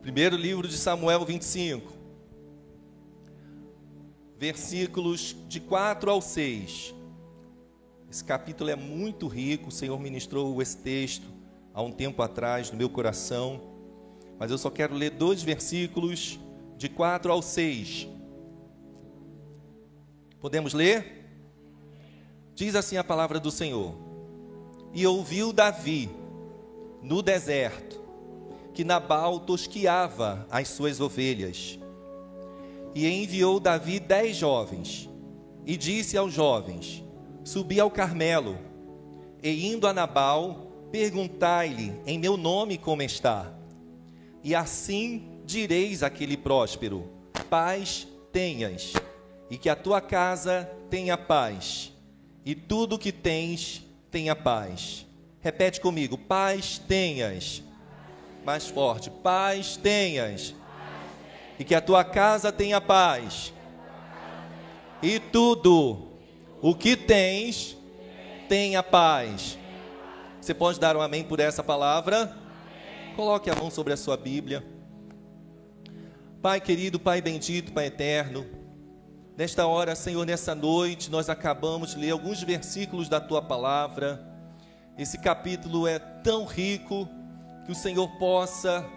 Primeiro livro de Samuel 25, versículos de 4 ao 6. Esse capítulo é muito rico, o Senhor ministrou esse texto há um tempo atrás no meu coração, mas eu só quero ler 2 versículos de 4 ao 6. Podemos ler? Diz assim a palavra do Senhor: E ouviu Davi no deserto que Nabal tosquiava as suas ovelhas. E enviou Davi 10 jovens, e disse aos jovens: Subi ao Carmelo, e indo a Nabal, perguntai-lhe em meu nome como está. E assim direis àquele próspero: Paz tenhas, e que a tua casa tenha paz, e tudo que tens tenha paz. Repete comigo: paz tenhas. Mais forte: paz tenhas, e que a tua casa tenha paz, e tudo o que tens tenha paz. Você pode dar um amém por essa palavra? Coloque a mão sobre a sua Bíblia. Pai querido, Pai bendito, Pai eterno, nesta hora, Senhor, nessa noite, nós acabamos de ler alguns versículos da tua palavra. Esse capítulo é tão rico, que o Senhor possa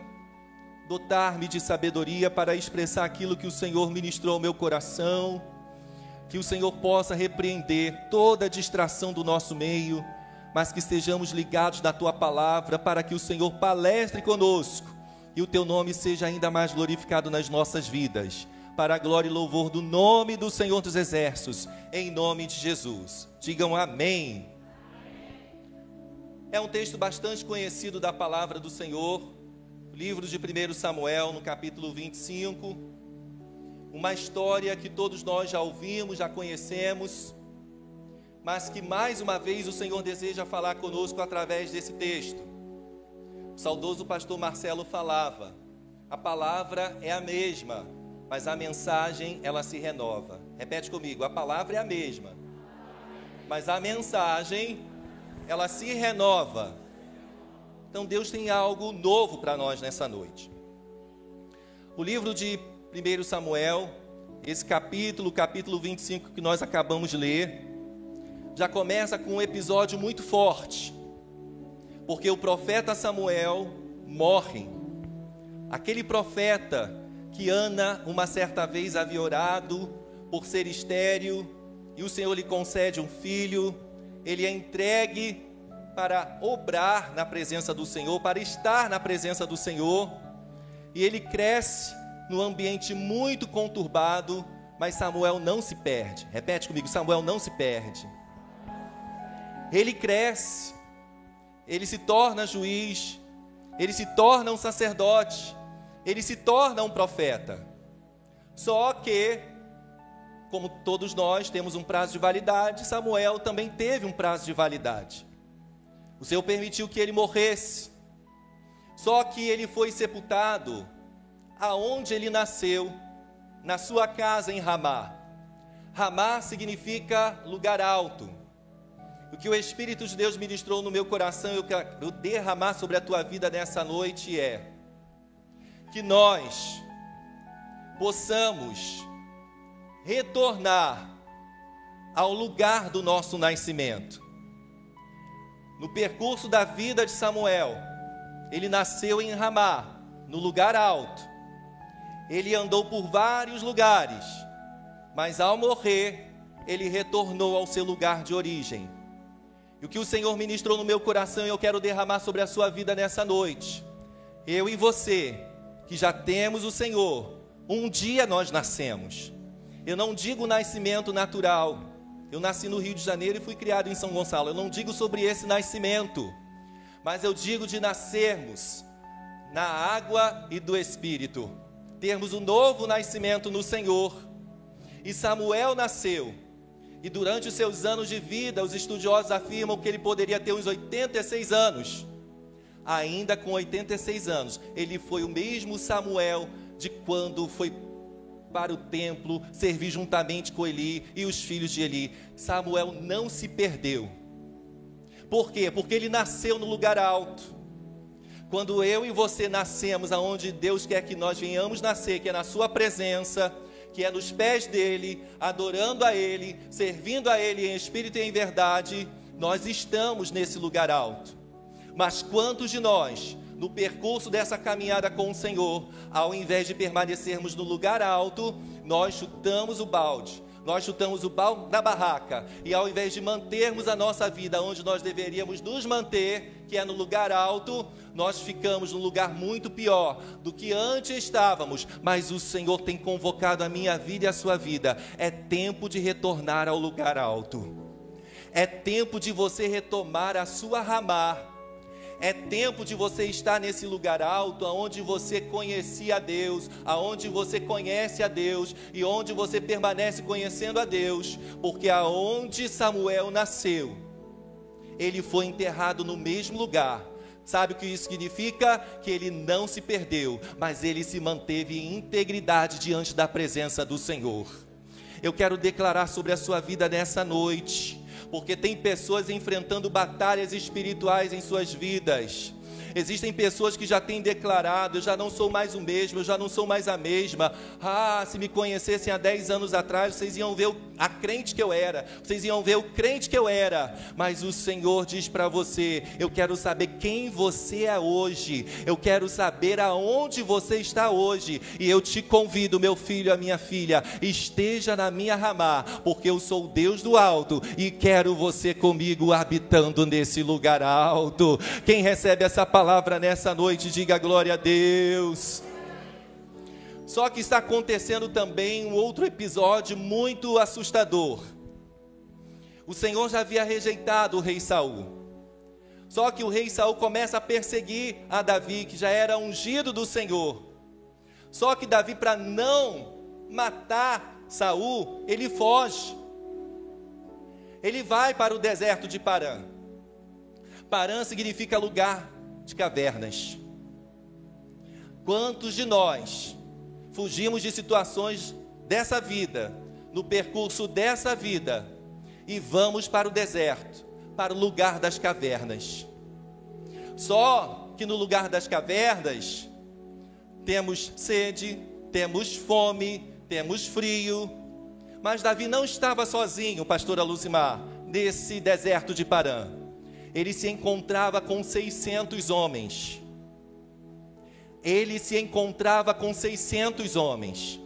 dotar-me de sabedoria para expressar aquilo que o Senhor ministrou ao meu coração, que o Senhor possa repreender toda distração do nosso meio, mas que estejamos ligados na tua palavra, para que o Senhor palestre conosco e o teu nome seja ainda mais glorificado nas nossas vidas, para a glória e louvor do nome do Senhor dos Exércitos, em nome de Jesus. Digam amém. É um texto bastante conhecido da palavra do Senhor, o livro de 1 Samuel, no capítulo 25, uma história que todos nós já ouvimos, já conhecemos, mas que mais uma vez o Senhor deseja falar conosco através desse texto. O saudoso pastor Marcelo falava: a palavra é a mesma, mas a mensagem ela se renova. Repete comigo: a palavra é a mesma, mas a mensagem ela se renova. Então Deus tem algo novo para nós nessa noite. O livro de 1 Samuel, esse capítulo 25 que nós acabamos de ler, já começa com um episódio muito forte, porque o profeta Samuel morre. Aquele profeta que Ana uma certa vez havia orado por ser estéril, e o Senhor lhe concede um filho. Ele é entregue para obrar na presença do Senhor, para estar na presença do Senhor, e ele cresce num ambiente muito conturbado, mas Samuel não se perde. Repete comigo: Samuel não se perde. Ele cresce, ele se torna juiz, ele se torna um sacerdote, ele se torna um profeta. Só que, como todos nós temos um prazo de validade, Samuel também teve um prazo de validade. O Senhor permitiu que ele morresse. Só que ele foi sepultado aonde ele nasceu, na sua casa em Ramá. Ramá significa lugar alto. O que o Espírito de Deus ministrou no meu coração, eu quero derramar sobre a tua vida nessa noite, é que nós possamos retornar ao lugar do nosso nascimento. No percurso da vida de Samuel, ele nasceu em Ramá, no lugar alto. Ele andou por vários lugares, mas ao morrer, ele retornou ao seu lugar de origem. E o que o Senhor ministrou no meu coração, eu quero derramar sobre a sua vida nessa noite. Eu e você, que já temos o Senhor, um dia nós nascemos. Eu não digo nascimento natural. Eu nasci no Rio de Janeiro e fui criado em São Gonçalo. Eu não digo sobre esse nascimento, mas eu digo de nascermos na água e do Espírito, termos um novo nascimento no Senhor. E Samuel nasceu, e durante os seus anos de vida, os estudiosos afirmam que ele poderia ter uns 86 anos. Ainda com 86 anos, ele foi o mesmo Samuel de quando foi para o templo, servir juntamente com Eli e os filhos de Eli. Samuel não se perdeu. Por quê? Porque ele nasceu no lugar alto. Quando eu e você nascemos aonde Deus quer que nós venhamos nascer, que é na sua presença, que é nos pés dele, adorando a ele, servindo a ele em espírito e em verdade, nós estamos nesse lugar alto. Mas quantos de nós, no percurso dessa caminhada com o Senhor, ao invés de permanecermos no lugar alto, nós chutamos o balde da barraca, e ao invés de mantermos a nossa vida onde nós deveríamos nos manter, que é no lugar alto, nós ficamos num lugar muito pior do que antes estávamos. Mas o Senhor tem convocado a minha vida e a sua vida. É tempo de retornar ao lugar alto. É tempo de você retomar a sua ramá. É tempo de você estar nesse lugar alto, onde você conhecia a Deus, aonde você conhece a Deus e onde você permanece conhecendo a Deus, porque aonde Samuel nasceu, ele foi enterrado no mesmo lugar. Sabe o que isso significa? Que ele não se perdeu, mas ele se manteve em integridade diante da presença do Senhor. Eu quero declarar sobre a sua vida nessa noite, porque tem pessoas enfrentando batalhas espirituais em suas vidas. Existem pessoas que já têm declarado: eu já não sou mais o mesmo, eu já não sou mais a mesma. Se me conhecessem há 10 anos atrás, vocês iam ver a crente que eu era, vocês iam ver o crente que eu era. Mas o Senhor diz para você: eu quero saber quem você é hoje, eu quero saber aonde você está hoje, e eu te convido, meu filho, a minha filha, esteja na minha ramá, porque eu sou o Deus do alto, e quero você comigo habitando nesse lugar alto. Quem recebe essa palavra nessa noite, diga glória a Deus. Só que está acontecendo também um outro episódio muito assustador. O Senhor já havia rejeitado o rei Saul. Só que o rei Saul começa a perseguir a Davi, que já era ungido do Senhor. Só que Davi, para não matar Saul, ele foge. Ele vai para o deserto de Parã. Parã significa lugar de cavernas. Quantos de nós fugimos de situações dessa vida, no percurso dessa vida, e vamos para o deserto, para o lugar das cavernas? Só que no lugar das cavernas temos sede, temos fome, temos frio. Mas Davi não estava sozinho, pastora Luzimar, nesse deserto de Parã. Ele se encontrava com 600 homens. Ele se encontrava com 600 homens.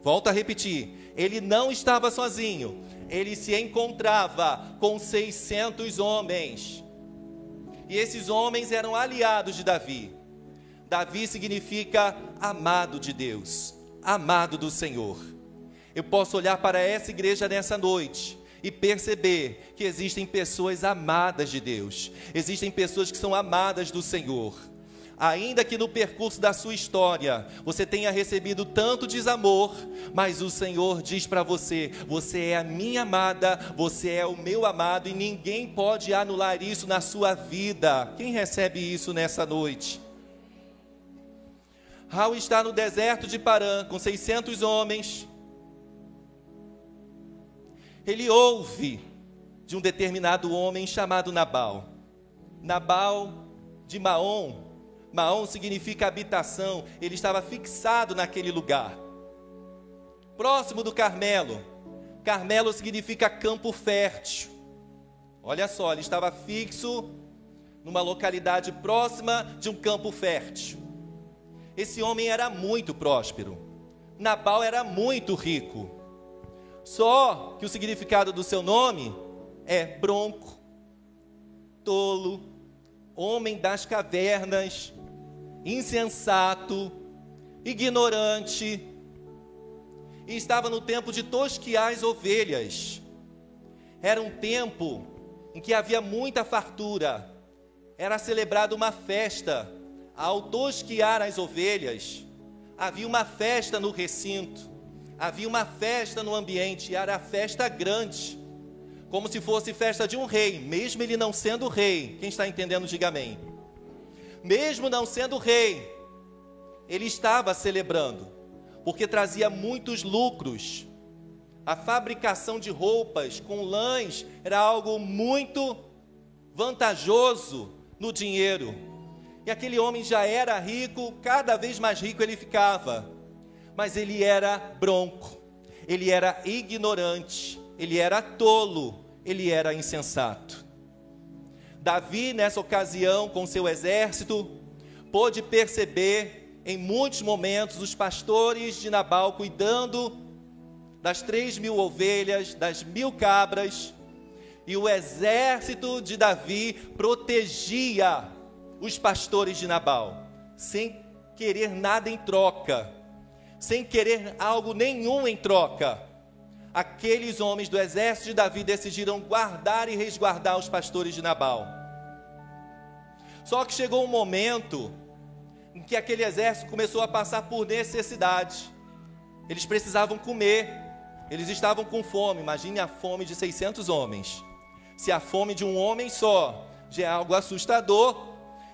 Volto a repetir, ele não estava sozinho. Ele se encontrava com 600 homens. E esses homens eram aliados de Davi. Davi significa amado de Deus, amado do Senhor. Eu posso olhar para essa igreja nessa noite e perceber que existem pessoas amadas de Deus, existem pessoas que são amadas do Senhor. Ainda que no percurso da sua história você tenha recebido tanto desamor, mas o Senhor diz para você: você é a minha amada, você é o meu amado, e ninguém pode anular isso na sua vida. Quem recebe isso nessa noite? Raul está no deserto de Parã com 600 homens. Ele ouve de um determinado homem chamado Nabal. Nabal de Maom. Maom significa habitação. Ele estava fixado naquele lugar, próximo do Carmelo. Carmelo significa campo fértil. Olha só, ele estava fixo numa localidade próxima de um campo fértil. Esse homem era muito próspero. Nabal era muito rico. Só que o significado do seu nome é bronco, tolo, homem das cavernas, insensato, ignorante. E estava no tempo de tosquiar as ovelhas. Era um tempo em que havia muita fartura. Era celebrada uma festa. Ao tosquiar as ovelhas, havia uma festa no recinto. Havia uma festa no ambiente, e era festa grande, como se fosse festa de um rei, mesmo ele não sendo rei. Quem está entendendo, diga amém. Mesmo não sendo rei, ele estava celebrando, porque trazia muitos lucros. A fabricação de roupas com lãs era algo muito vantajoso no dinheiro. E aquele homem já era rico, cada vez mais rico ele ficava. Mas ele era bronco, ele era ignorante, ele era tolo, ele era insensato. Davi, nessa ocasião, com seu exército, pôde perceber em muitos momentos os pastores de Nabal cuidando das 3.000 ovelhas, das 1.000 cabras, e o exército de Davi protegia os pastores de Nabal, sem querer nada em troca, sem querer algo nenhum em troca. Aqueles homens do exército de Davi decidiram guardar e resguardar os pastores de Nabal. Só que chegou um momento em que aquele exército começou a passar por necessidade. Eles precisavam comer, eles estavam com fome. Imagine a fome de 600 homens. Se a fome de um homem só já é algo assustador,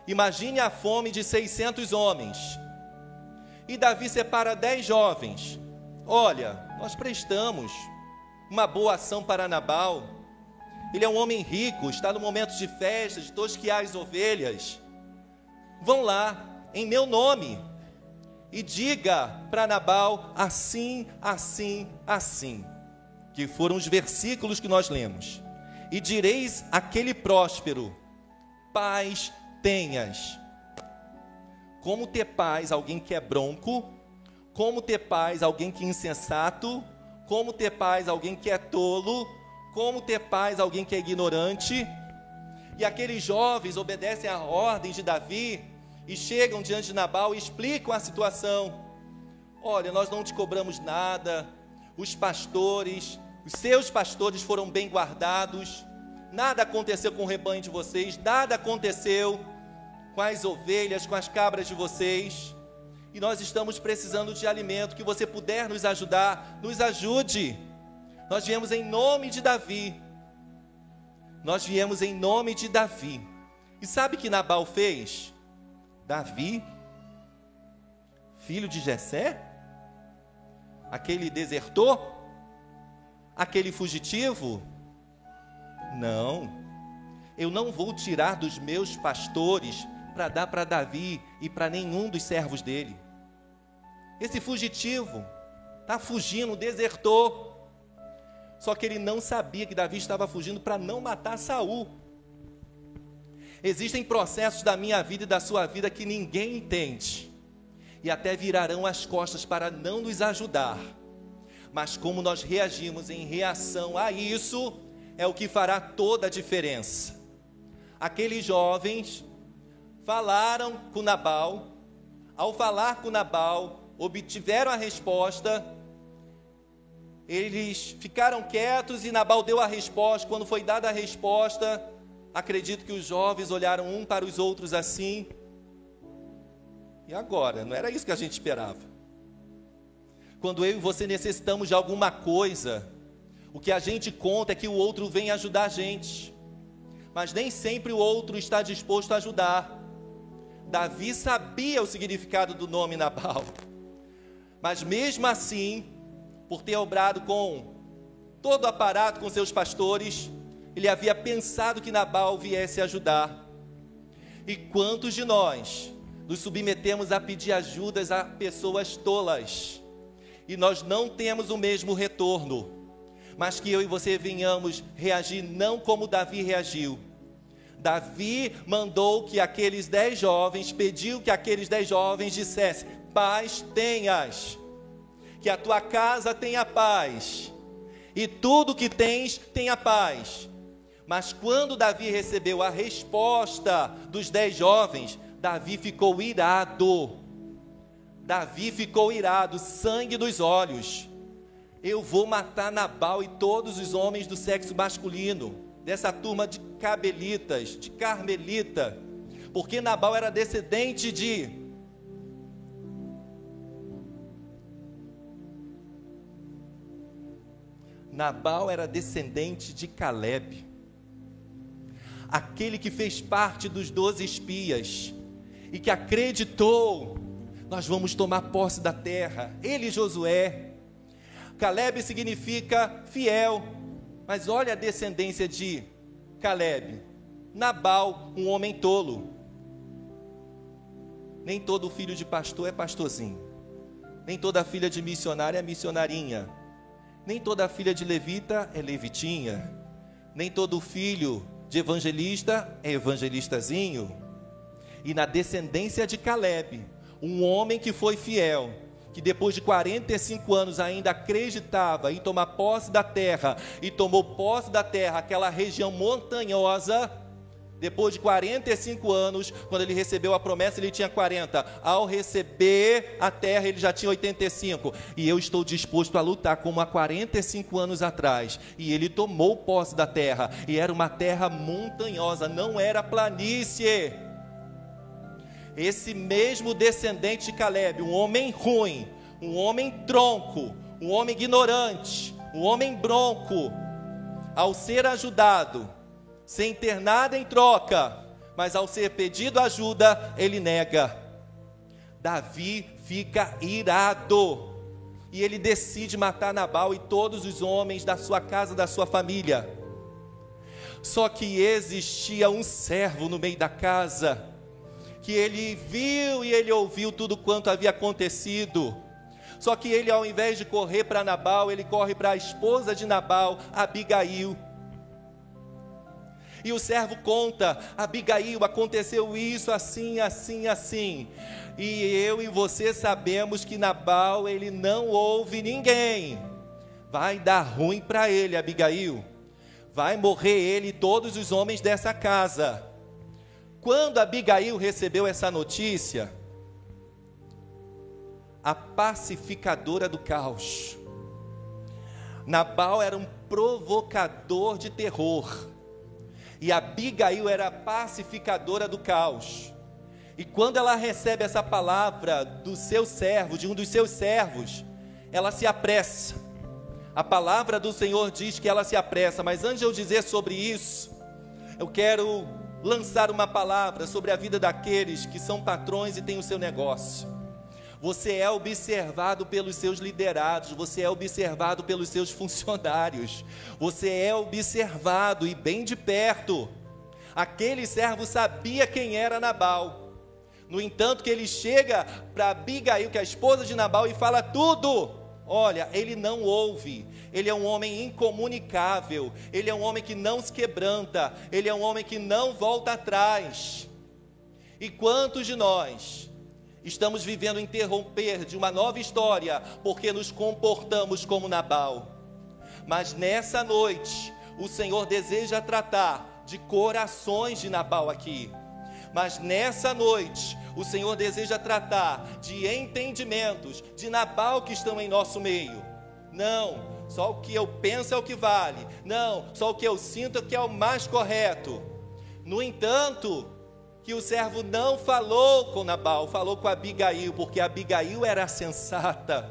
imagine a fome de 600 homens. E Davi separa 10 jovens. Olha, nós prestamos uma boa ação para Nabal. Ele é um homem rico, está no momento de festa, de tosquiar as ovelhas. Vão lá, em meu nome, e diga para Nabal assim, assim, assim. Que foram os versículos que nós lemos. E direis àquele próspero: paz tenhas. Como ter paz alguém que é bronco? Como ter paz alguém que é insensato? Como ter paz alguém que é tolo? Como ter paz alguém que é ignorante? E aqueles jovens obedecem à ordem de Davi e chegam diante de Nabal e explicam a situação. Olha, nós não te cobramos nada, os seus pastores foram bem guardados, nada aconteceu com o rebanho de vocês, nada aconteceu com as ovelhas, com as cabras de vocês, e nós estamos precisando de alimento. Que você puder nos ajudar, nos ajude. Nós viemos em nome de Davi. Nós viemos em nome de Davi. E sabe o que Nabal fez? Davi, filho de Jessé, aquele desertor, aquele fugitivo? Não, eu não vou tirar dos meus pastores para dar para Davi e para nenhum dos servos dele. Esse fugitivo está fugindo, desertor. Só que ele não sabia que Davi estava fugindo para não matar Saul. Existem processos da minha vida e da sua vida que ninguém entende, e até virarão as costas para não nos ajudar. Mas como nós reagimos em reação a isso, é o que fará toda a diferença. Aqueles jovens falaram com Nabal. Ao falar com Nabal, obtiveram a resposta. Eles ficaram quietos e Nabal deu a resposta. Quando foi dada a resposta, acredito que os jovens olharam um para os outros assim. E agora? Não era isso que a gente esperava. Quando eu e você necessitamos de alguma coisa, o que a gente conta é que o outro vem ajudar a gente. Mas nem sempre o outro está disposto a ajudar. Davi sabia o significado do nome Nabal. Mas mesmo assim, por ter obrado com todo o aparato com seus pastores, ele havia pensado que Nabal viesse ajudar. E quantos de nós nos submetemos a pedir ajudas a pessoas tolas, e nós não temos o mesmo retorno, mas que eu e você venhamos reagir não como Davi reagiu. Davi mandou que aqueles 10 jovens, pediu que aqueles 10 jovens dissessem: paz tenhas, que a tua casa tenha paz, e tudo que tens tenha paz. Mas quando Davi recebeu a resposta dos 10 jovens, Davi ficou irado. Davi ficou irado, sangue dos olhos. Eu vou matar Nabal e todos os homens do sexo masculino, dessa turma de cabelitas, de carmelita, porque Nabal era descendente de Calebe, aquele que fez parte dos 12 espias e que acreditou: nós vamos tomar posse da terra. Ele e Josué. Calebe significa fiel, mas olha a descendência de Calebe: Nabal, um homem tolo. Nem todo filho de pastor é pastorzinho. Nem toda filha de missionária é missionarinha. Nem toda filha de levita é levitinha. Nem todo filho de evangelista é evangelistazinho. E na descendência de Caleb, um homem que foi fiel, que depois de 45 anos ainda acreditava em tomar posse da terra, e tomou posse da terra, aquela região montanhosa. Depois de 45 anos, quando ele recebeu a promessa, ele tinha 40. Ao receber a terra, ele já tinha 85. E eu estou disposto a lutar como há 45 anos atrás. E ele tomou posse da terra. E era uma terra montanhosa, não era planície. Esse mesmo descendente de Caleb, um homem ruim, um homem tronco, um homem ignorante, um homem bronco, ao ser ajudado, sem ter nada em troca, mas ao ser pedido ajuda, ele nega. Davi fica irado, e ele decide matar Nabal e todos os homens da sua casa, da sua família. Só que existia um servo no meio da casa, que ele viu e ele ouviu tudo quanto havia acontecido. Só que ele, ao invés de correr para Nabal, ele corre para a esposa de Nabal, Abigail. E o servo conta: Abigail, aconteceu isso, assim, assim, assim. E eu e você sabemos que Nabal, ele não ouve ninguém. Vai dar ruim para ele, Abigail. Vai morrer ele e todos os homens dessa casa. Quando Abigail recebeu essa notícia, a pacificadora do caos, Nabal era um provocador de terror, e Abigail era a pacificadora do caos. E quando ela recebe essa palavra do seu servo, de um dos seus servos, ela se apressa. A palavra do Senhor diz que ela se apressa, mas antes de eu dizer sobre isso, eu quero lançar uma palavra sobre a vida daqueles que são patrões e têm o seu negócio. Você é observado pelos seus liderados, você é observado pelos seus funcionários, você é observado e bem de perto. Aquele servo sabia quem era Nabal. No entanto, que ele chega para Abigail, que é a esposa de Nabal, e fala tudo. Olha, ele não ouve, ele é um homem incomunicável, ele é um homem que não se quebranta, ele é um homem que não volta atrás. E quantos de nós estamos vivendo o interromper de uma nova história, porque nos comportamos como Nabal? Mas nessa noite, o Senhor deseja tratar de corações de Nabal aqui. Mas nessa noite, o Senhor deseja tratar de entendimentos de Nabal que estão em nosso meio. Não, só o que eu penso é o que vale. Não, só o que eu sinto é que é o mais correto. No entanto, que o servo não falou com Nabal, falou com Abigail, porque Abigail era sensata.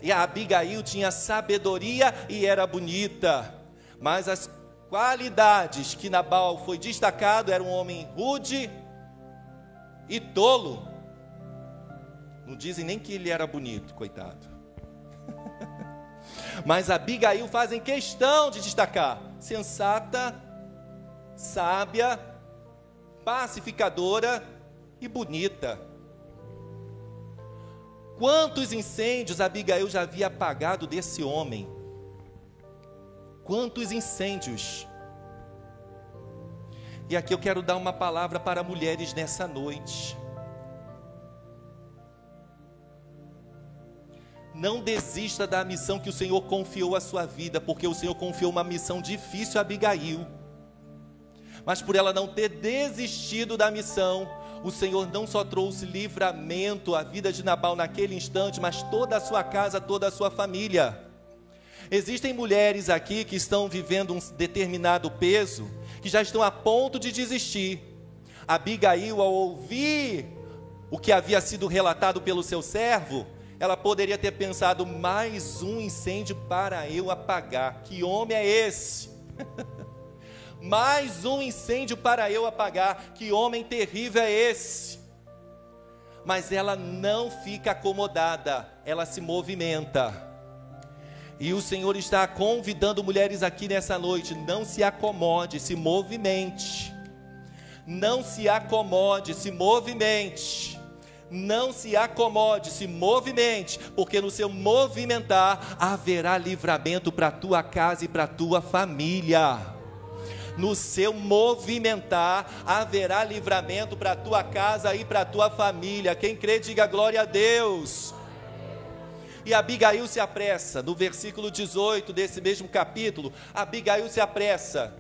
E a Abigail tinha sabedoria e era bonita. Mas as qualidades que Nabal foi destacado: era um homem rude e tolo. Não dizem nem que ele era bonito, coitado. Mas Abigail fazem questão de destacar: sensata, sábia, pacificadora e bonita. Quantos incêndios Abigail já havia apagado desse homem? Quantos incêndios? E aqui eu quero dar uma palavra para mulheres nessa noite. Não desista da missão que o Senhor confiou à sua vida, porque o Senhor confiou uma missão difícil a Abigail. Mas por ela não ter desistido da missão, o Senhor não só trouxe livramento à vida de Nabal naquele instante, mas toda a sua casa, toda a sua família. Existem mulheres aqui que estão vivendo um determinado peso, que já estão a ponto de desistir. Abigail, ao ouvir o que havia sido relatado pelo seu servo, ela poderia ter pensado: mais um incêndio para eu apagar. Que homem é esse? Mais um incêndio para eu apagar. Que homem terrível é esse? Mas ela não fica acomodada, ela se movimenta. E o Senhor está convidando mulheres aqui nessa noite: não se acomode, se movimente. Não se acomode, se movimente. Não se acomode, se movimente, porque no seu movimentar haverá livramento para a tua casa e para a tua família. No seu movimentar haverá livramento para a tua casa e para a tua família. Quem crê, diga glória a Deus. E Abigail se apressa, no versículo 18 desse mesmo capítulo, Abigail se apressa.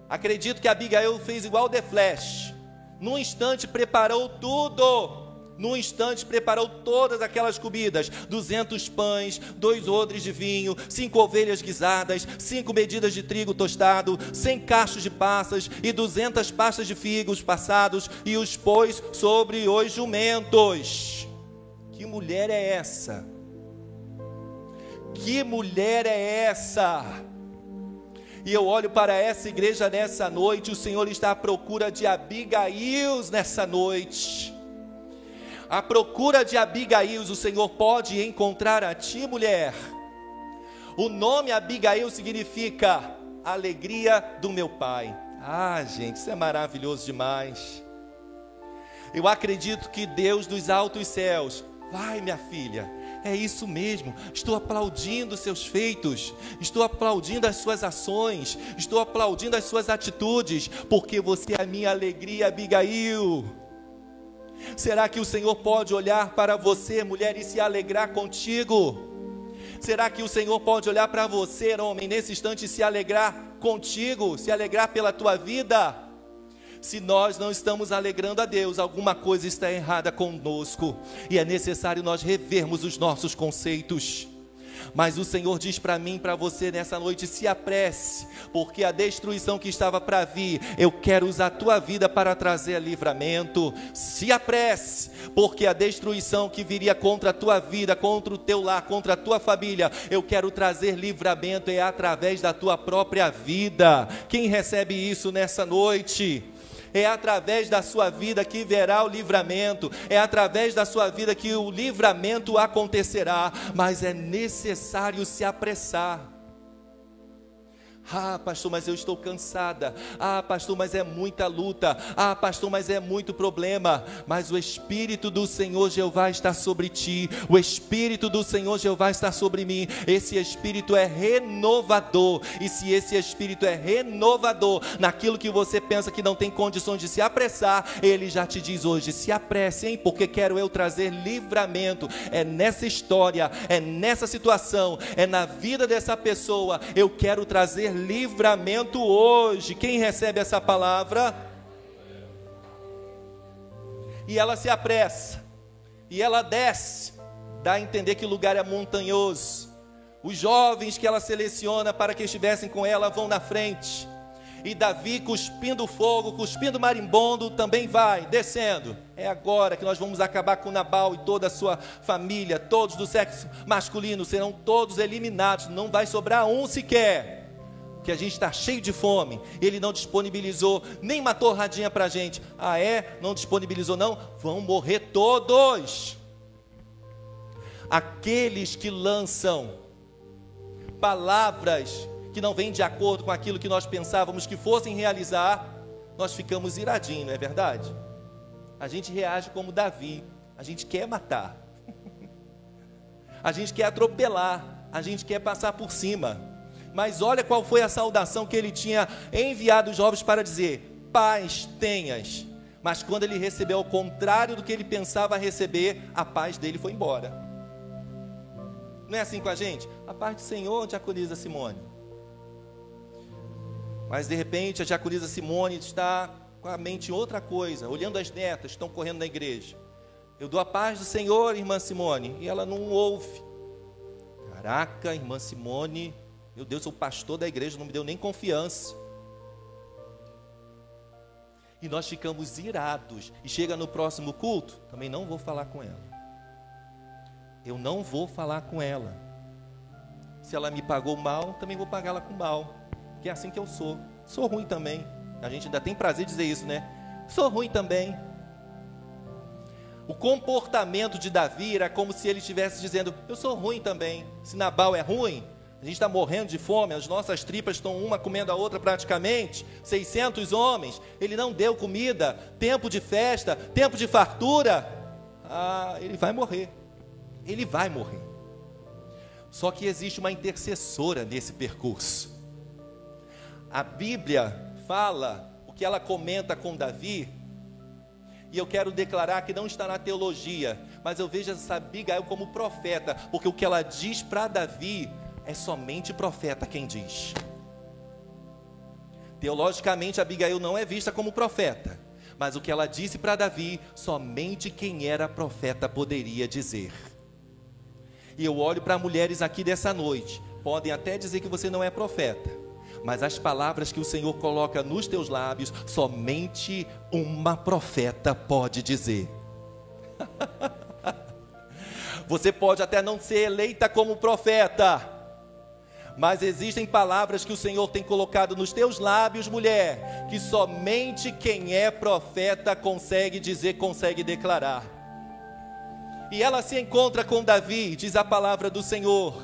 Acredito que Abigail fez igual The Flash. Num instante preparou tudo. Num instante preparou todas aquelas comidas. 200 pães, 2 odres de vinho, 5 ovelhas guisadas, 5 medidas de trigo tostado, 100 cachos de passas e 200 pastas de figos passados, e os pôs sobre os jumentos. Que mulher é essa? Que mulher é essa? E eu olho para essa igreja nessa noite, o Senhor está à procura de Abigails nessa noite. À procura de Abigails, o Senhor pode encontrar a ti, mulher. O nome Abigail significa alegria do meu pai. Ah, gente, isso é maravilhoso demais. Eu acredito que Deus dos altos céus, vai, minha filha, é isso mesmo, estou aplaudindo seus feitos, estou aplaudindo as suas ações, estou aplaudindo as suas atitudes, porque você é a minha alegria, Abigail. Será que o Senhor pode olhar para você, mulher, e se alegrar contigo? Será que o Senhor pode olhar para você, homem, nesse instante e se alegrar contigo, se alegrar pela tua vida? Se nós não estamos alegrando a Deus, alguma coisa está errada conosco, e é necessário nós revermos os nossos conceitos. Mas o Senhor diz para mim, para você nessa noite: se apresse, porque a destruição que estava para vir, eu quero usar a tua vida para trazer livramento. Se apresse, porque a destruição que viria contra a tua vida, contra o teu lar, contra a tua família, eu quero trazer livramento, é através da tua própria vida. Quem recebe isso nessa noite? É através da sua vida que verá o livramento, é através da sua vida que o livramento acontecerá, mas é necessário se apressar. Ah, pastor, mas eu estou cansada. Ah, pastor, mas é muita luta. Ah, pastor, mas é muito problema. Mas o Espírito do Senhor Jeová está sobre ti. O Espírito do Senhor Jeová está sobre mim. Esse Espírito é renovador. E se esse Espírito é renovador, naquilo que você pensa que não tem condições de se apressar, Ele já te diz hoje: se apresse, hein? Porque quero eu trazer livramento. É nessa história, é nessa situação, é na vida dessa pessoa. Eu quero trazer livramento hoje. Quem recebe essa palavra? E ela se apressa, e ela desce, dá a entender que o lugar é montanhoso. Os jovens que ela seleciona para que estivessem com ela vão na frente, e Davi, cuspindo fogo, cuspindo marimbondo, também vai descendo. É agora que nós vamos acabar com Nabal e toda a sua família. Todos do sexo masculino serão todos eliminados, não vai sobrar um sequer, que a gente está cheio de fome. Ele não disponibilizou nem uma torradinha para a gente. Ah, é? Não disponibilizou não? Vão morrer todos. Aqueles que lançam palavras que não vêm de acordo com aquilo que nós pensávamos que fossem realizar, nós ficamos iradinhos, não é verdade? A gente reage como Davi, a gente quer matar, a gente quer atropelar, a gente quer passar por cima. Mas olha qual foi a saudação que ele tinha enviado os jovens para dizer: paz tenhas. Mas quando ele recebeu o contrário do que ele pensava receber, a paz dele foi embora. Não é assim com a gente? A paz do Senhor, diaconisa Simone. Mas de repente a diaconisa Simone está com a mente em outra coisa, olhando as netas que estão correndo na igreja. Eu dou a paz do Senhor, irmã Simone, e ela não ouve. Caraca, irmã Simone, meu Deus, o pastor da igreja não me deu nem confiança. E nós ficamos irados. E chega no próximo culto, também não vou falar com ela. Eu não vou falar com ela. Se ela me pagou mal, também vou pagá-la com mal. Que é assim que eu sou. Sou ruim também. A gente ainda tem prazer em dizer isso, né? Sou ruim também. O comportamento de Davi era como se ele estivesse dizendo: eu sou ruim também. Se Nabal é ruim, A gente está morrendo de fome, as nossas tripas estão uma comendo a outra praticamente, 600 homens, ele não deu comida, tempo de festa, tempo de fartura, ele vai morrer, Só que existe uma intercessora nesse percurso. A Bíblia fala, o que ela comenta com Davi, e eu quero declarar que não está na teologia, mas eu vejo essa Abigail como profeta, porque o que ela diz para Davi, é somente profeta quem diz. Teologicamente, Abigail não é vista como profeta, mas o que ela disse para Davi, somente quem era profeta poderia dizer. E eu olho para mulheres aqui dessa noite, podem até dizer que você não é profeta, mas as palavras que o Senhor coloca nos teus lábios, somente uma profeta pode dizer. Você pode até não ser eleita como profeta, mas existem palavras que o Senhor tem colocado nos teus lábios, mulher, que somente quem é profeta consegue dizer, consegue declarar. E ela se encontra com Davi, diz a palavra do Senhor.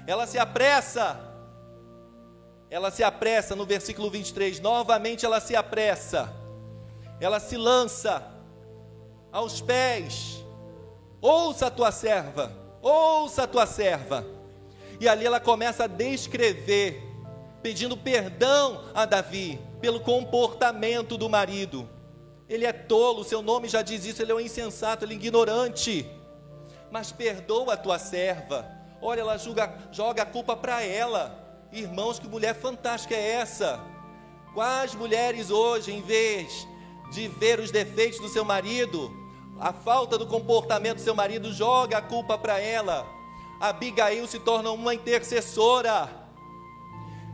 Ela se apressa no versículo 23, novamente ela se apressa. Ela se lança aos pés. Ouça a tua serva, ouça a tua serva. E ali ela começa a descrever, pedindo perdão a Davi, pelo comportamento do marido. Ele é tolo, seu nome já diz isso, ele é um insensato, ele é ignorante. Mas perdoa a tua serva. Olha, ela joga a culpa para ela. Irmãos, que mulher fantástica é essa? Quais mulheres hoje, em vez de ver os defeitos do seu marido, a falta do comportamento do seu marido, joga a culpa para ela. Abigail se torna uma intercessora,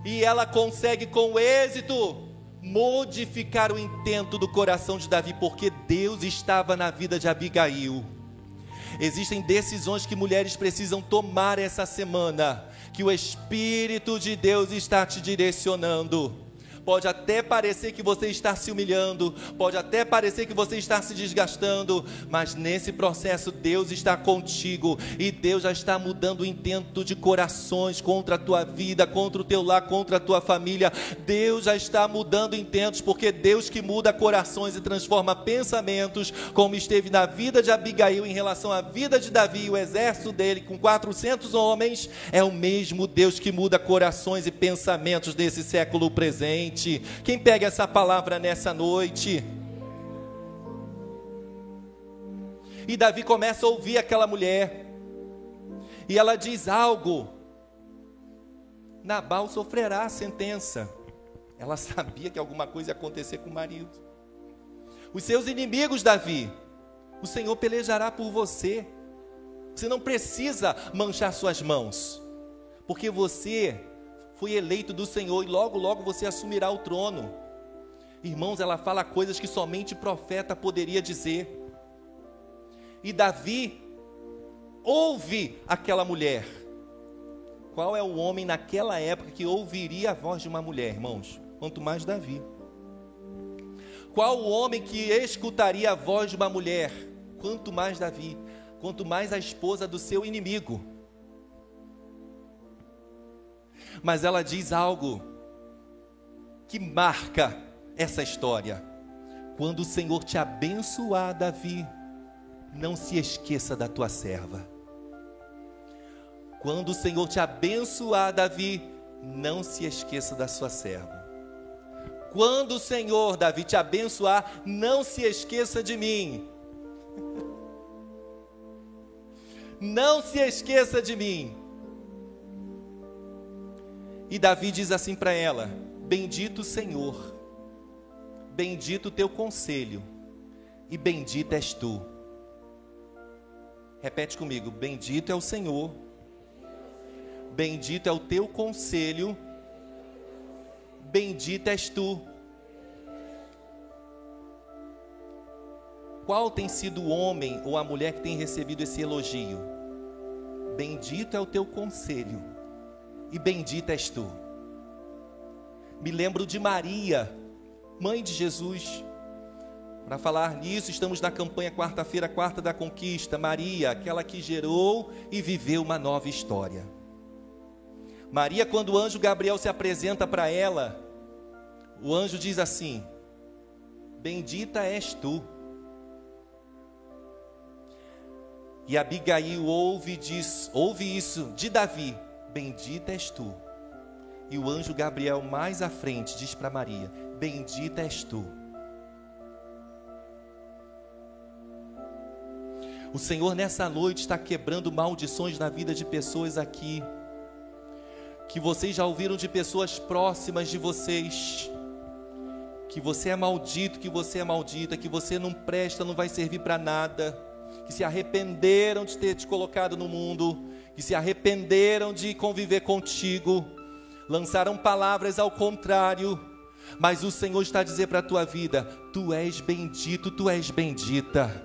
e ela consegue com êxito modificar o intento do coração de Davi, porque Deus estava na vida de Abigail. Existem decisões que mulheres precisam tomar essa semana, que o Espírito de Deus está te direcionando. Pode até parecer que você está se humilhando, pode até parecer que você está se desgastando, mas nesse processo Deus está contigo, e Deus já está mudando o intento de corações contra a tua vida, contra o teu lar, contra a tua família. Deus já está mudando intentos, porque Deus que muda corações e transforma pensamentos, como esteve na vida de Abigail em relação à vida de Davi e o exército dele com 400 homens, é o mesmo Deus que muda corações e pensamentos desse século presente. Quem pega essa palavra nessa noite? E Davi começa a ouvir aquela mulher, e ela diz algo: Nabal sofrerá a sentença. Ela sabia que alguma coisa ia acontecer com o marido. Os seus inimigos, Davi, o Senhor pelejará por você. Você não precisa manchar suas mãos, porque você foi eleito do Senhor, e logo, logo você assumirá o trono. Irmãos, ela fala coisas que somente profeta poderia dizer. E Davi ouve aquela mulher. Qual é o homem naquela época que ouviria a voz de uma mulher, irmãos? Quanto mais Davi. Qual o homem que escutaria a voz de uma mulher? Quanto mais Davi. Quanto mais a esposa do seu inimigo. Mas ela diz algo que marca essa história: quando o Senhor te abençoar, Davi, não se esqueça da tua serva. Quando o Senhor te abençoar, Davi, não se esqueça da sua serva. Quando o Senhor, Davi, te abençoar, não se esqueça de mim. Não se esqueça de mim. E Davi diz assim para ela: bendito o Senhor, bendito o teu conselho, e bendita és tu. Repete comigo: bendito é o Senhor, bendito é o teu conselho, bendita és tu. Qual tem sido o homem ou a mulher que tem recebido esse elogio? Bendito é o teu conselho, e bendita és tu. Me lembro de Maria, mãe de Jesus. Para falar nisso, estamos na campanha quarta-feira, quarta da conquista. Maria, aquela que gerou e viveu uma nova história. Maria, quando o anjo Gabriel se apresenta para ela, o anjo diz assim: bendita és tu. E Abigail ouve isso de Davi: bendita és tu. E o anjo Gabriel mais à frente diz para Maria: bendita és tu. O Senhor nessa noite está quebrando maldições na vida de pessoas aqui, que vocês já ouviram de pessoas próximas de vocês, que você é maldito, que você é maldita, que você não presta, não vai servir para nada, que se arrependeram de ter te colocado no mundo, que se arrependeram de conviver contigo, lançaram palavras ao contrário, mas o Senhor está a dizer para a tua vida: tu és bendito, tu és bendita.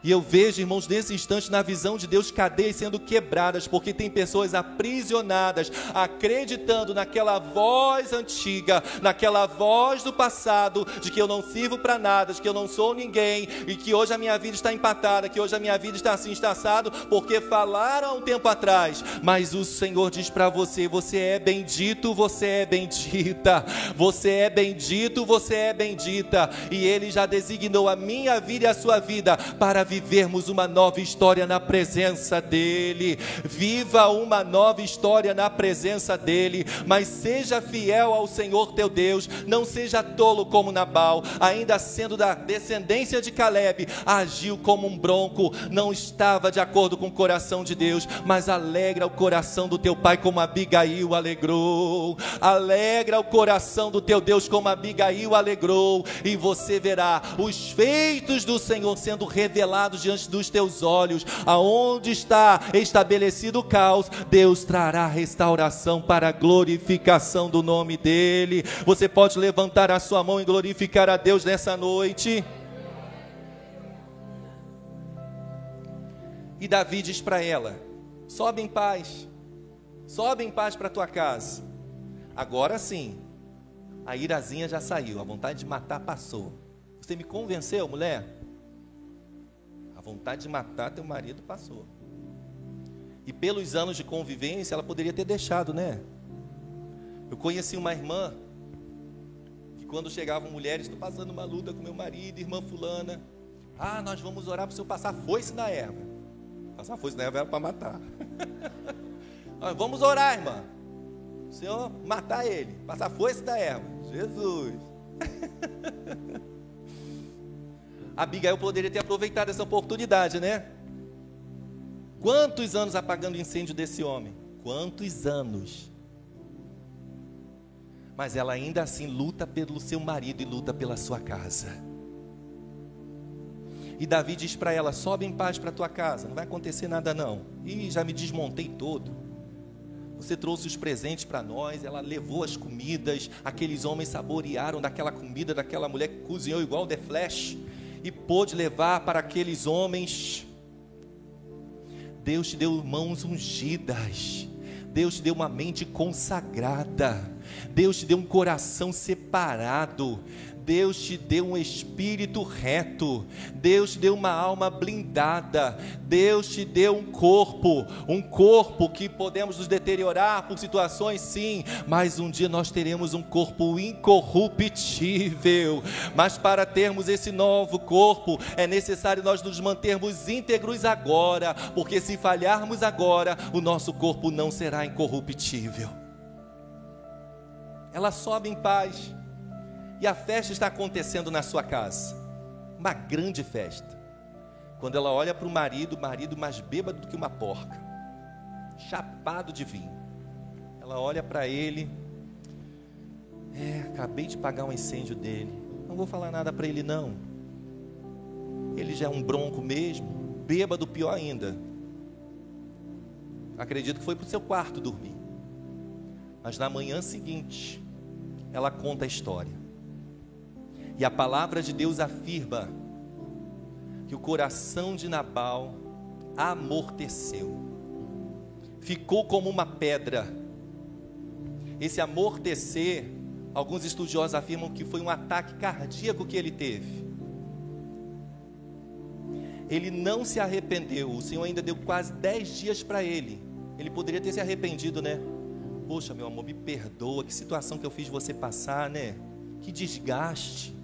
E eu vejo, irmãos, nesse instante, na visão de Deus, cadeias sendo quebradas, porque tem pessoas aprisionadas, acreditando naquela voz antiga, naquela voz do passado, de que eu não sirvo para nada, de que eu não sou ninguém, e que hoje a minha vida está empatada, que hoje a minha vida está assim, está assado, porque falaram há um tempo atrás. Mas o Senhor diz para você: você é bendito, você é bendita, você é bendito, você é bendita, e Ele já designou a minha vida e a sua vida para vivermos uma nova história na presença dEle. Viva uma nova história na presença dEle, mas seja fiel ao Senhor teu Deus, não seja tolo como Nabal, ainda sendo da descendência de Caleb, agiu como um bronco, não estava de acordo com o coração de Deus, mas alegra o coração do teu pai como Abigail alegrou, alegra o coração do teu Deus como Abigail alegrou, e você verá os feitos do Senhor sendo revelados diante dos teus olhos. Aonde está estabelecido o caos, Deus trará restauração para a glorificação do nome dEle. Você pode levantar a sua mão e glorificar a Deus nessa noite. E Davi diz para ela: sobe em paz para a tua casa. Agora sim, a irazinha já saiu, a vontade de matar passou. Você me convenceu, mulher? A vontade de matar teu marido passou. E pelos anos de convivência, ela poderia ter deixado, né? Eu conheci uma irmã que quando chegavam mulheres: estou passando uma luta com meu marido, irmã fulana. Ah, nós vamos orar para o senhor passar foice na erva. Passar foice na erva era para matar. Vamos orar, irmã. O senhor matar ele, passar foice na erva. Jesus. Abigail poderia ter aproveitado essa oportunidade, né? Quantos anos apagando o incêndio desse homem? Quantos anos? Mas ela ainda assim luta pelo seu marido e luta pela sua casa. E Davi diz para ela: sobe em paz para a tua casa, não vai acontecer nada não. E já me desmontei todo. Você trouxe os presentes para nós, ela levou as comidas, aqueles homens saborearam daquela comida, daquela mulher que cozinhou igual The Flash, e pôde levar para aqueles homens. Deus te deu mãos ungidas, Deus te deu uma mente consagrada, Deus te deu um coração separado, Deus te deu um espírito reto, Deus te deu uma alma blindada, Deus te deu um corpo que podemos nos deteriorar por situações, sim, mas um dia nós teremos um corpo incorruptível. Mas para termos esse novo corpo, é necessário nós nos mantermos íntegros agora, porque se falharmos agora, o nosso corpo não será incorruptível. Ela sobe em paz. E a festa está acontecendo na sua casa, uma grande festa. Quando ela olha para o marido mais bêbado do que uma porca, chapado de vinho, ela olha para ele: acabei de pagar um incêndio dele, não vou falar nada para ele não, ele já é um bronco mesmo, bêbado pior ainda, acredito que foi para o seu quarto dormir. Mas na manhã seguinte, ela conta a história. E a palavra de Deus afirma que o coração de Nabal amorteceu, ficou como uma pedra. Esse amortecer, alguns estudiosos afirmam que foi um ataque cardíaco que ele teve. Ele não se arrependeu, o Senhor ainda deu quase 10 dias para ele. Ele poderia ter se arrependido, né? Poxa, meu amor, me perdoa, que situação que eu fiz você passar, né? Que desgaste.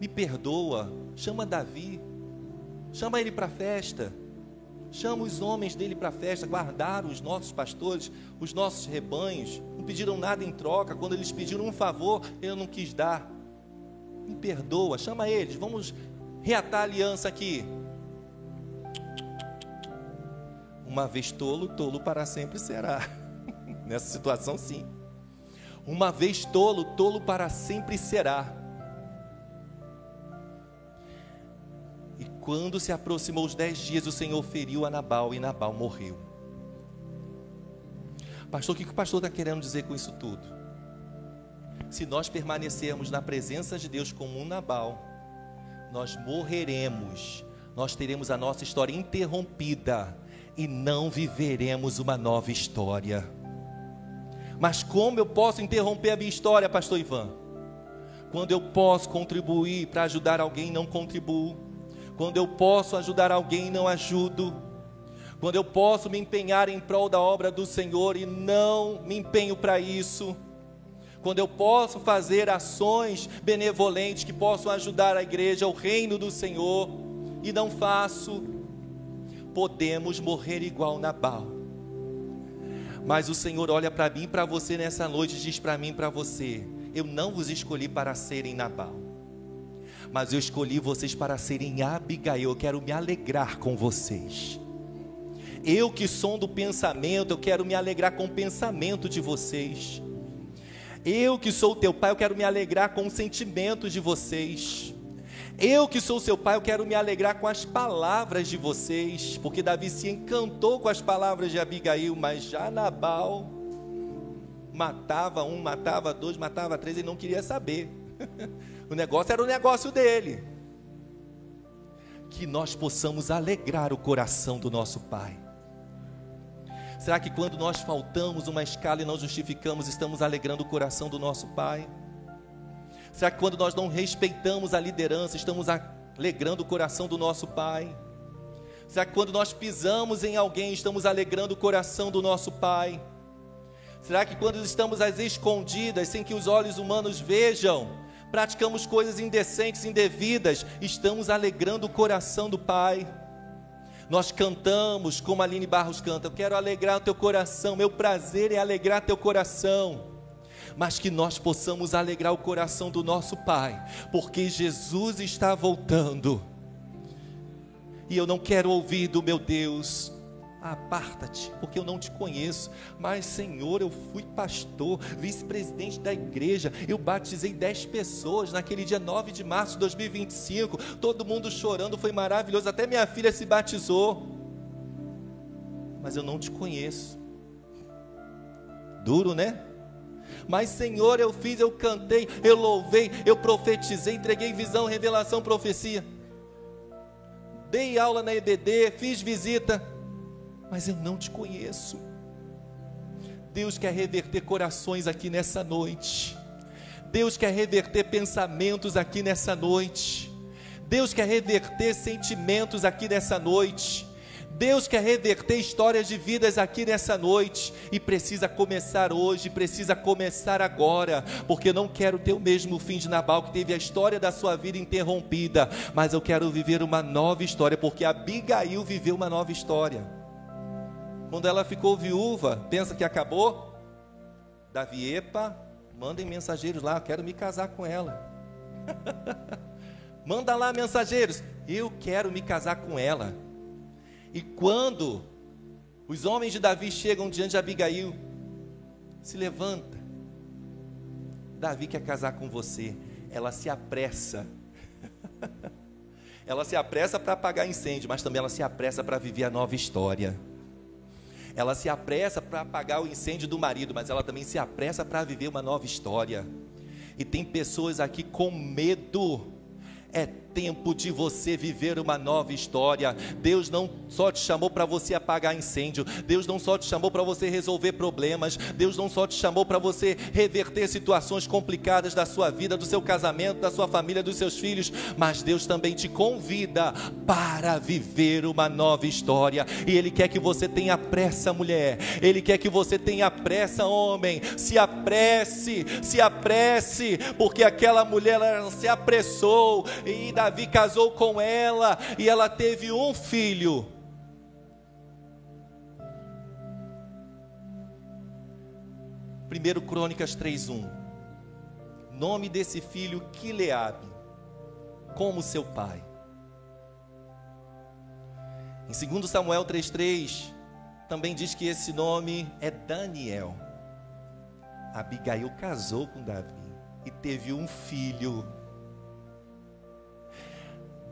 Me perdoa. Chama Davi. Chama ele para a festa. Chama os homens dele para a festa. Guardaram os nossos pastores, os nossos rebanhos. Não pediram nada em troca. Quando eles pediram um favor, eu não quis dar. Me perdoa. Chama eles. Vamos reatar a aliança aqui. Uma vez tolo, tolo para sempre será. Nessa situação, sim. Uma vez tolo, tolo para sempre será. E quando se aproximou os 10 dias, o Senhor feriu a Nabal e Nabal morreu. Pastor, o que o pastor está querendo dizer com isso tudo? Se nós permanecermos na presença de Deus como um Nabal, nós morreremos, nós teremos a nossa história interrompida e não viveremos uma nova história. Mas como eu posso interromper a minha história, pastor Ivan? Quando eu posso contribuir para ajudar alguém, não contribuo. Quando eu posso ajudar alguém, não ajudo. Quando eu posso me empenhar em prol da obra do Senhor e não me empenho para isso. Quando eu posso fazer ações benevolentes que possam ajudar a igreja, o reino do Senhor, e não faço, podemos morrer igual Nabal. Mas o Senhor olha para mim e para você nessa noite e diz para mim e para você: eu não vos escolhi para serem Nabal, mas eu escolhi vocês para serem Abigail. Eu quero me alegrar com vocês. Eu que sou do pensamento, eu quero me alegrar com o pensamento de vocês. Eu que sou teu pai, eu quero me alegrar com o sentimento de vocês. Eu que sou seu pai, eu quero me alegrar com as palavras de vocês, porque Davi se encantou com as palavras de Abigail, mas já Nabal matava um, matava dois, matava três e não queria saber. O negócio era o negócio dele. Que nós possamos alegrar o coração do nosso pai. Será que quando nós faltamos uma escala e não justificamos, estamos alegrando o coração do nosso pai? Será que quando nós não respeitamos a liderança, estamos alegrando o coração do nosso pai? Será que quando nós pisamos em alguém, estamos alegrando o coração do nosso pai? Será que quando estamos às escondidas, sem que os olhos humanos vejam, praticamos coisas indecentes, indevidas, estamos alegrando o coração do pai? Nós cantamos como a Aline Barros canta: eu quero alegrar o teu coração, meu prazer é alegrar teu coração. Mas que nós possamos alegrar o coração do nosso pai, porque Jesus está voltando. E eu não quero ouvir do meu Deus: aparta-te, porque eu não te conheço. Mas Senhor, eu fui pastor, vice-presidente da igreja, eu batizei 10 pessoas naquele dia 9 de março de 2025, todo mundo chorando, foi maravilhoso, até minha filha se batizou. Mas eu não te conheço. Duro, né? Mas Senhor, eu fiz, eu cantei, eu louvei, eu profetizei, entreguei visão, revelação, profecia, dei aula na EBD, fiz visita, mas eu não te conheço. Deus quer reverter corações aqui nessa noite. Deus quer reverter pensamentos aqui nessa noite. Deus quer reverter sentimentos aqui nessa noite. Deus quer reverter histórias de vidas aqui nessa noite, e precisa começar hoje, precisa começar agora, porque eu não quero ter o mesmo fim de Nabal, que teve a história da sua vida interrompida, mas eu quero viver uma nova história, porque Abigail viveu uma nova história. Quando ela ficou viúva, pensa que acabou? Davi: epa, mandem mensageiros lá, eu quero me casar com ela. Manda lá mensageiros, eu quero me casar com ela. E quando os homens de Davi chegam diante de Abigail, se levanta: Davi quer casar com você. Ela se apressa. Ela se apressa para apagar incêndio, mas também ela se apressa para viver a nova história. Ela se apressa para apagar o incêndio do marido, mas ela também se apressa para viver uma nova história. E tem pessoas aqui com medo. É tempo de você viver uma nova história. Deus não só te chamou para você apagar incêndio, Deus não só te chamou para você resolver problemas, Deus não só te chamou para você reverter situações complicadas da sua vida, do seu casamento, da sua família, dos seus filhos, mas Deus também te convida para viver uma nova história. E Ele quer que você tenha pressa, mulher, Ele quer que você tenha pressa, homem. Se apresse, porque aquela mulher, ela se apressou, e Davi casou com ela, e ela teve um filho. Primeiro Crônicas 3:1. Nome desse filho, Quileabe, como seu pai. Em 2 Samuel 3:3, também diz que esse nome é Daniel. Abigail casou com Davi e teve um filho.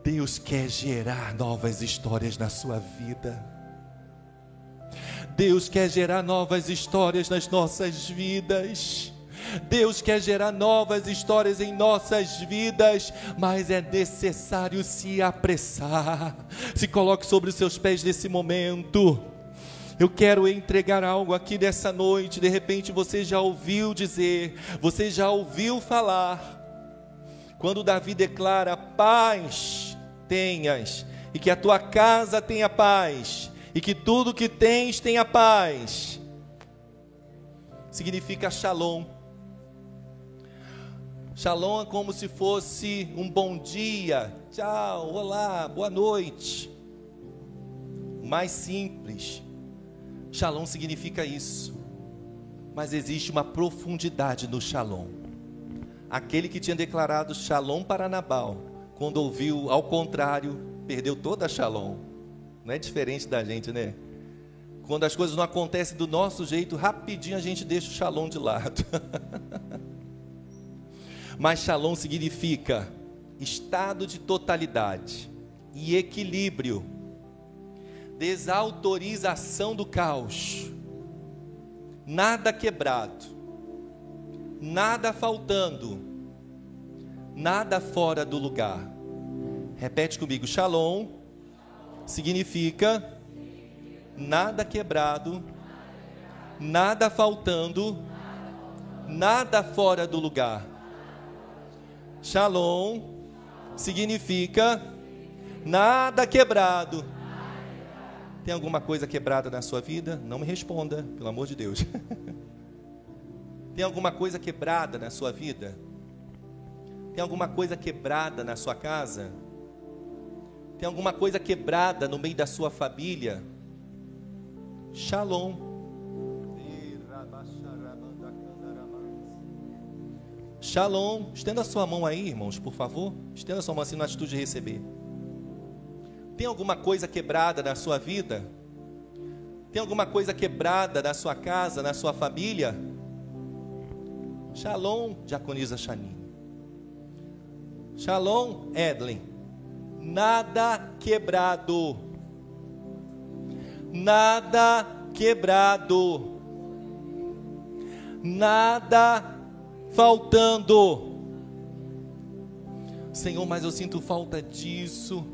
Deus quer gerar novas histórias na sua vida. Deus quer gerar novas histórias nas nossas vidas. Deus quer gerar novas histórias em nossas vidas, mas é necessário se apressar. Se coloque sobre os seus pés nesse momento. Eu quero entregar algo aqui nessa noite. De repente você já ouviu dizer, você já ouviu falar, quando Davi declara: paz tenhas, e que a tua casa tenha paz, e que tudo que tens tenha paz. Significa shalom. Shalom é como se fosse um bom dia, tchau, olá, boa noite. Mais simples. Shalom significa isso, mas existe uma profundidade no shalom. Aquele que tinha declarado shalom para Nabal, quando ouviu ao contrário, perdeu toda a shalom. Não é diferente da gente, né? Quando as coisas não acontecem do nosso jeito, rapidinho a gente deixa o shalom de lado. Mas shalom significa estado de totalidade e equilíbrio, desautorização do caos, nada quebrado, nada faltando, nada fora do lugar. Repete comigo: shalom significa nada quebrado, nada faltando, nada fora do lugar. Shalom significa nada quebrado. Tem alguma coisa quebrada na sua vida? Não me responda, pelo amor de Deus. Tem alguma coisa quebrada na sua vida? Tem alguma coisa quebrada na sua casa? Tem alguma coisa quebrada no meio da sua família? Shalom. Shalom. Estenda a sua mão aí, irmãos, por favor. Estenda a sua mão assim na atitude de receber. Tem alguma coisa quebrada na sua vida? Tem alguma coisa quebrada na sua casa, na sua família? Shalom, diaconisa Chanine. Shalom, Edlen. Nada quebrado. Nada quebrado. Nada faltando. Senhor, mas eu sinto falta disso.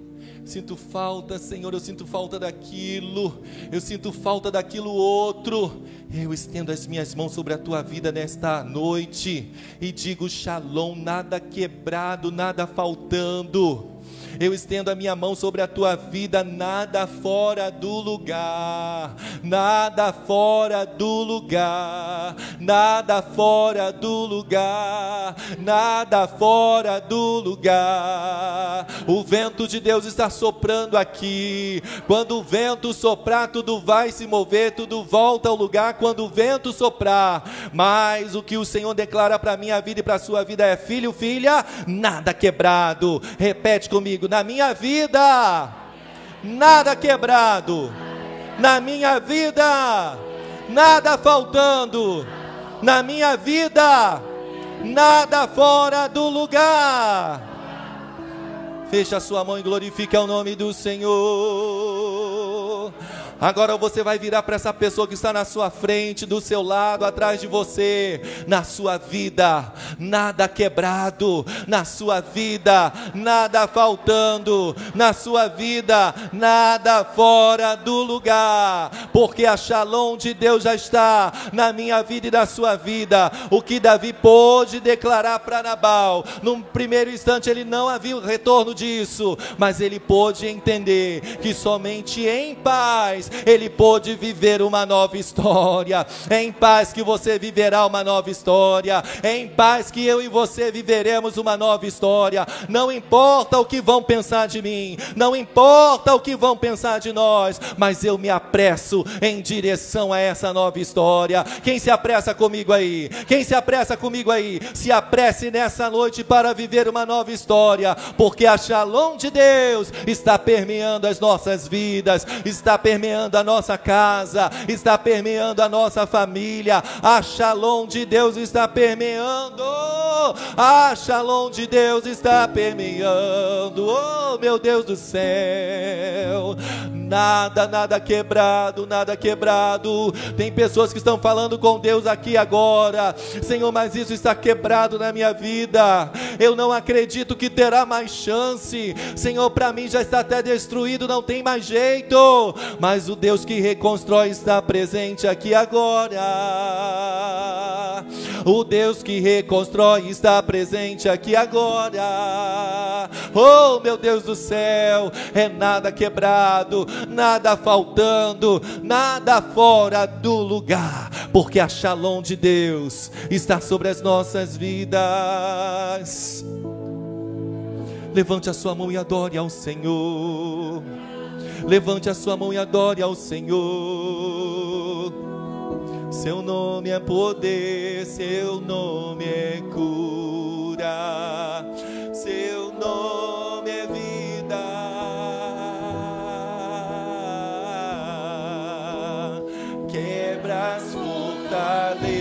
Sinto falta, Senhor, eu sinto falta daquilo, eu sinto falta daquilo outro. Eu estendo as minhas mãos sobre a tua vida nesta noite e digo shalom, nada quebrado, nada faltando. Eu estendo a minha mão sobre a tua vida, nada fora do lugar, nada fora do lugar, nada fora do lugar, nada fora do lugar. O vento de Deus está soprando aqui. Quando o vento soprar, tudo vai se mover, tudo volta ao lugar quando o vento soprar. Mas o que o Senhor declara para a minha vida e para a sua vida é: filho, filha, nada quebrado. Repete comigo: na minha vida, nada quebrado. Na minha vida, nada faltando. Na minha vida, nada fora do lugar. Feche a sua mão e glorifique o nome do Senhor. Agora você vai virar para essa pessoa que está na sua frente, do seu lado, atrás de você. Na sua vida, nada quebrado. Na sua vida, nada faltando. Na sua vida, nada fora do lugar. Porque a Shalom de Deus já está na minha vida e na sua vida. O que Davi pôde declarar para Nabal, num primeiro instante ele não havia o retorno disso, mas ele pôde entender que somente em paz ele pôde viver uma nova história. É em paz que você viverá uma nova história. É em paz que eu e você viveremos uma nova história. Não importa o que vão pensar de mim, não importa o que vão pensar de nós, mas eu me apresso em direção a essa nova história. Quem se apressa comigo aí? Quem se apressa comigo aí? Se apresse nessa noite para viver uma nova história, porque a Shalom de Deus está permeando as nossas vidas, está permeando a nossa casa, está permeando a nossa família. A Shalom de Deus está permeando, a Shalom de Deus está permeando. Oh, meu Deus do céu, nada quebrado, nada quebrado. Tem pessoas que estão falando com Deus aqui agora: Senhor, mas isso está quebrado na minha vida, eu não acredito que terá mais chance. Senhor, para mim já está até destruído, não tem mais jeito. Mas o Deus que reconstrói está presente aqui agora. O Deus que reconstrói está presente aqui agora. Oh, meu Deus do céu, é nada quebrado, nada faltando, nada fora do lugar, porque a Shalom de Deus está sobre as nossas vidas. Levante a sua mão e adore ao Senhor. Levante a sua mão e adore ao Senhor. Seu nome é poder, seu nome é cura, seu nome é vida. Quebra as fortalezas,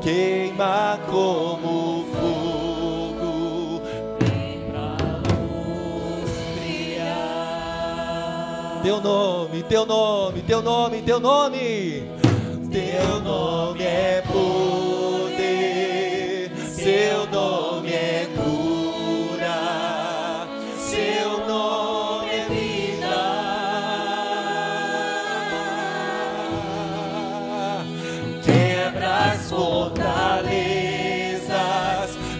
queima como fogo, vem pra luz brilhar. Teu nome, teu nome, teu nome, teu nome. Teu nome é poder, seu nome é cura, seu nome é vida. Quebra as fortalezas,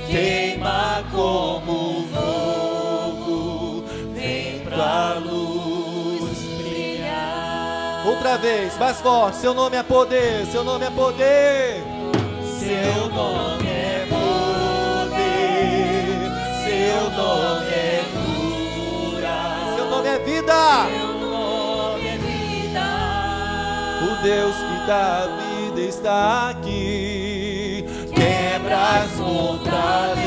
queima como fogo, vem pra luz brilhar. Outra vez, mais forte. Seu nome é poder, seu nome é poder, seu nome é poder, seu nome é cura, seu nome é vida, seu nome é vida. O Deus que dá vida está aqui. Quebra as fortalezas,